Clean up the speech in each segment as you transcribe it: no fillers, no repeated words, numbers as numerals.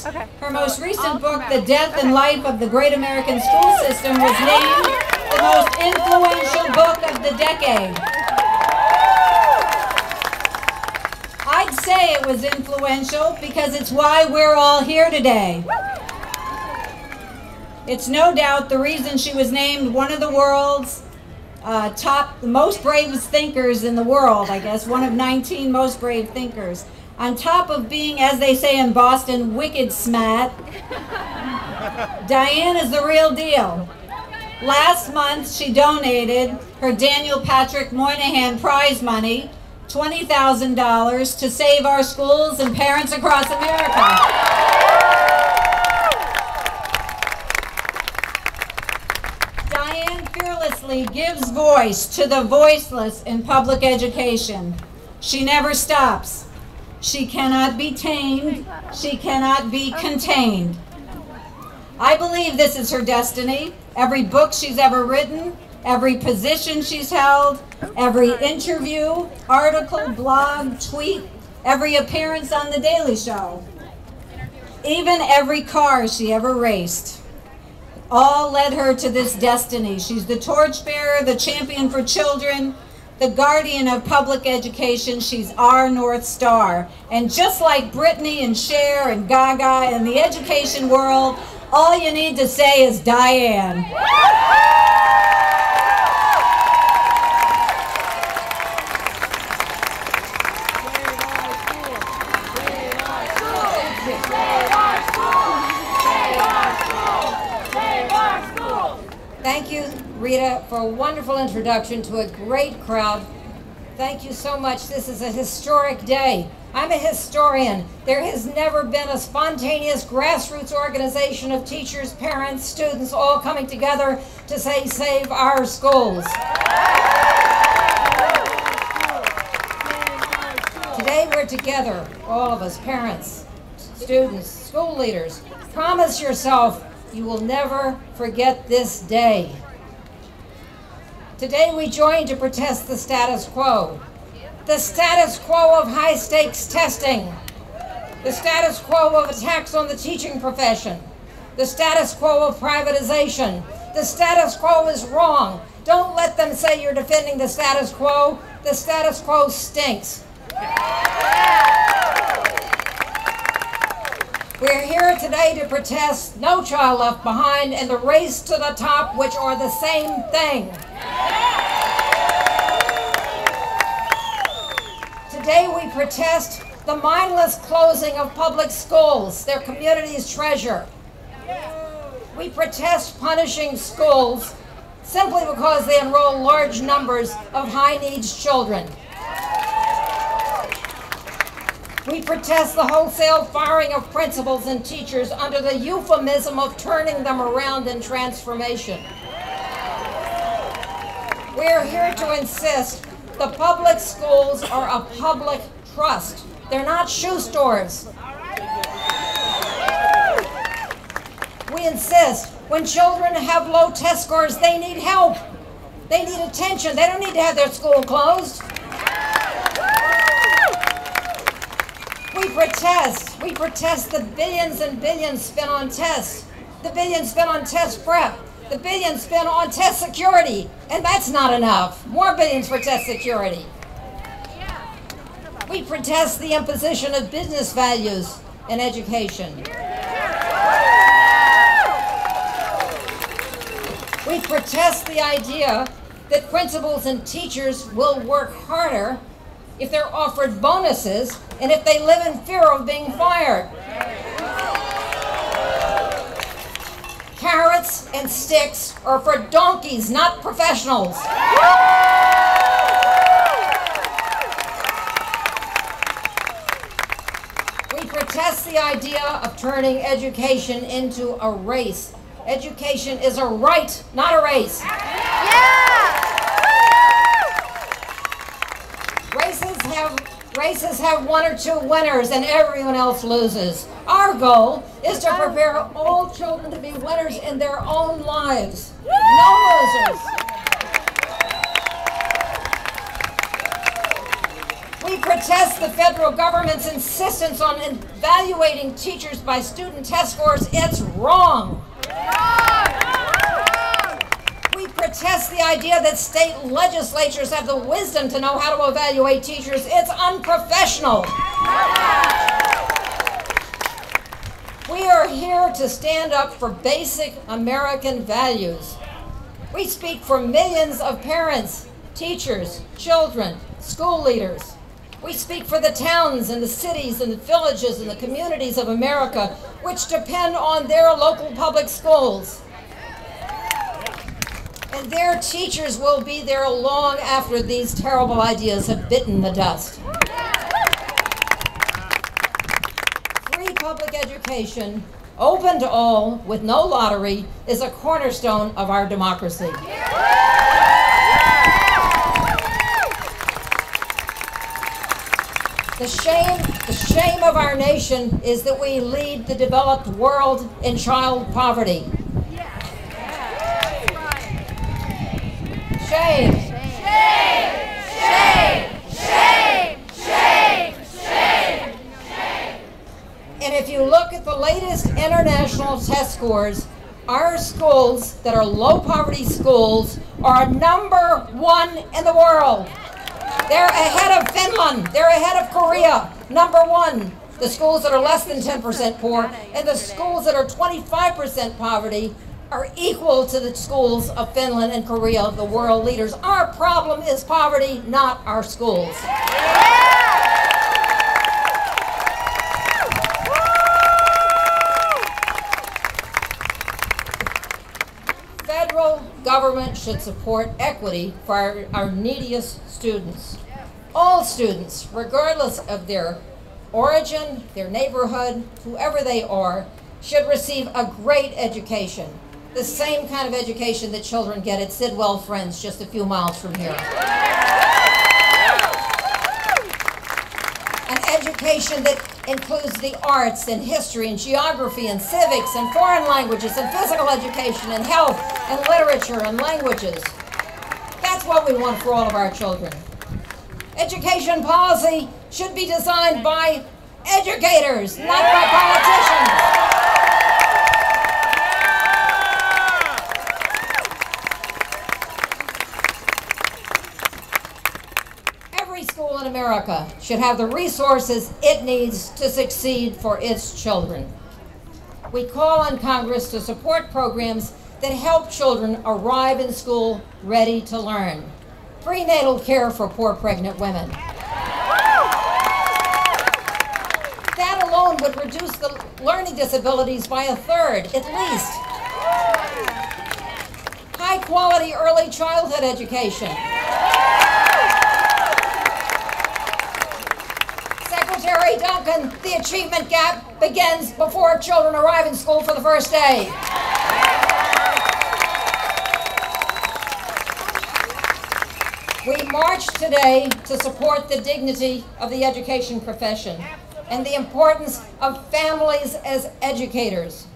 Her most recent book, The Death and Life of the Great American School System, was named the most influential book of the decade. I'd say it was influential because it's why we're all here today. It's no doubt the reason she was named one of the world's most brave thinkers in the world, I guess, one of 19 most brave thinkers. On top of being, as they say in Boston, wicked smart, Diane is the real deal. Last month, she donated her Daniel Patrick Moynihan Prize money, $20,000, to save our schools and parents across America. Diane fearlessly gives voice to the voiceless in public education. She never stops. She cannot be tamed. She cannot be contained. I believe this is her destiny. Every book she's ever written, every position she's held, every interview, article, blog, tweet, every appearance on The Daily Show, even every car she ever raced, all led her to this destiny. She's the torchbearer, the champion for children, the guardian of public education. She's our North Star. And just like Britney and Cher and Gaga in the education world, all you need to say is Diane. Thank you, Rita, for a wonderful introduction to a great crowd. Thank you so much. This is a historic day. I'm a historian. There has never been a spontaneous grassroots organization of teachers, parents, students all coming together to say, save our schools. Today we're together, all of us, parents, students, school leaders. Promise yourself you will never forget this day. Today we join to protest the status quo. The status quo of high-stakes testing. The status quo of attacks on the teaching profession. The status quo of privatization. The status quo is wrong. Don't let them say you're defending the status quo. The status quo stinks. We're here today to protest No Child Left Behind and the Race to the Top, which are the same thing. Today we protest the mindless closing of public schools, their community's treasure. We protest punishing schools simply because they enroll large numbers of high-needs children. We protest the wholesale firing of principals and teachers under the euphemism of turning them around in transformation. We're here to insist the public schools are a public trust. They're not shoe stores. We insist when children have low test scores, they need help. They need attention. They don't need to have their school closed. We protest the billions and billions spent on tests, the billions spent on test prep, the billions spent on test security, and that's not enough. More billions for test security. We protest the imposition of business values in education. We protest the idea that principals and teachers will work harder if they're offered bonuses and if they live in fear of being fired. Carrots and sticks are for donkeys, not professionals. We protest the idea of turning education into a race. Education is a right, not a race. Races have one or two winners and everyone else loses. Our goal is to prepare all children to be winners in their own lives. No losers. We protest the federal government's insistence on evaluating teachers by student test scores. It's wrong. We protest the idea that state legislatures have the wisdom to know how to evaluate teachers. It's unprofessional. We are here to stand up for basic American values. We speak for millions of parents, teachers, children, school leaders. We speak for the towns and the cities and the villages and the communities of America, which depend on their local public schools. And their teachers will be there long after these terrible ideas have bitten the dust. Free public education, open to all, with no lottery, is a cornerstone of our democracy. The shame of our nation is that we lead the developed world in child poverty. Shame. Shame. Shame. Shame. Shame. Shame. And if you look at the latest international test scores, our schools that are low poverty schools are #1 in the world. They're ahead of Finland. They're ahead of Korea. #1. The schools that are less than 10% poor and the schools that are 25% poverty are equal to the schools of Finland and Korea, the world leaders. Our problem is poverty, not our schools. Federal government should support equity for our neediest students. All students, regardless of their origin, their neighborhood, whoever they are, should receive a great education. The same kind of education that children get at Sidwell Friends just a few miles from here. An education that includes the arts and history and geography and civics and foreign languages and physical education and health and literature and languages. That's what we want for all of our children. Education policy should be designed by educators, not by politicians. Every school in America should have the resources it needs to succeed for its children. We call on Congress to support programs that help children arrive in school ready to learn. Prenatal care for poor pregnant women. That alone would reduce the learning disabilities by 1/3, at least. High quality early childhood education. Secretary Duncan, the achievement gap begins before children arrive in school for the first day. We march today to support the dignity of the education profession and the importance of families as educators.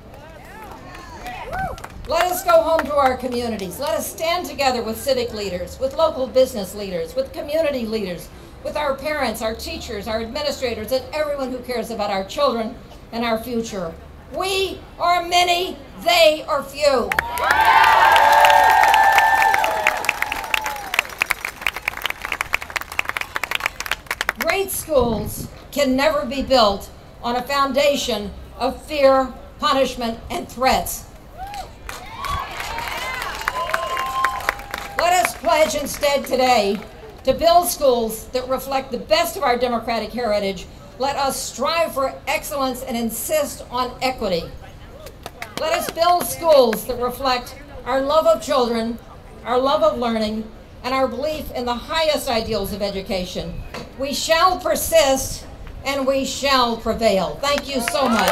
Let us go home to our communities. Let us stand together with civic leaders, with local business leaders, with community leaders, with our parents, our teachers, our administrators, and everyone who cares about our children and our future. We are many, they are few. Great schools can never be built on a foundation of fear, punishment, and threats. Let us pledge instead today to build schools that reflect the best of our democratic heritage. Let us strive for excellence and insist on equity. Let us build schools that reflect our love of children, our love of learning, and our belief in the highest ideals of education. We shall persist and we shall prevail. Thank you so much.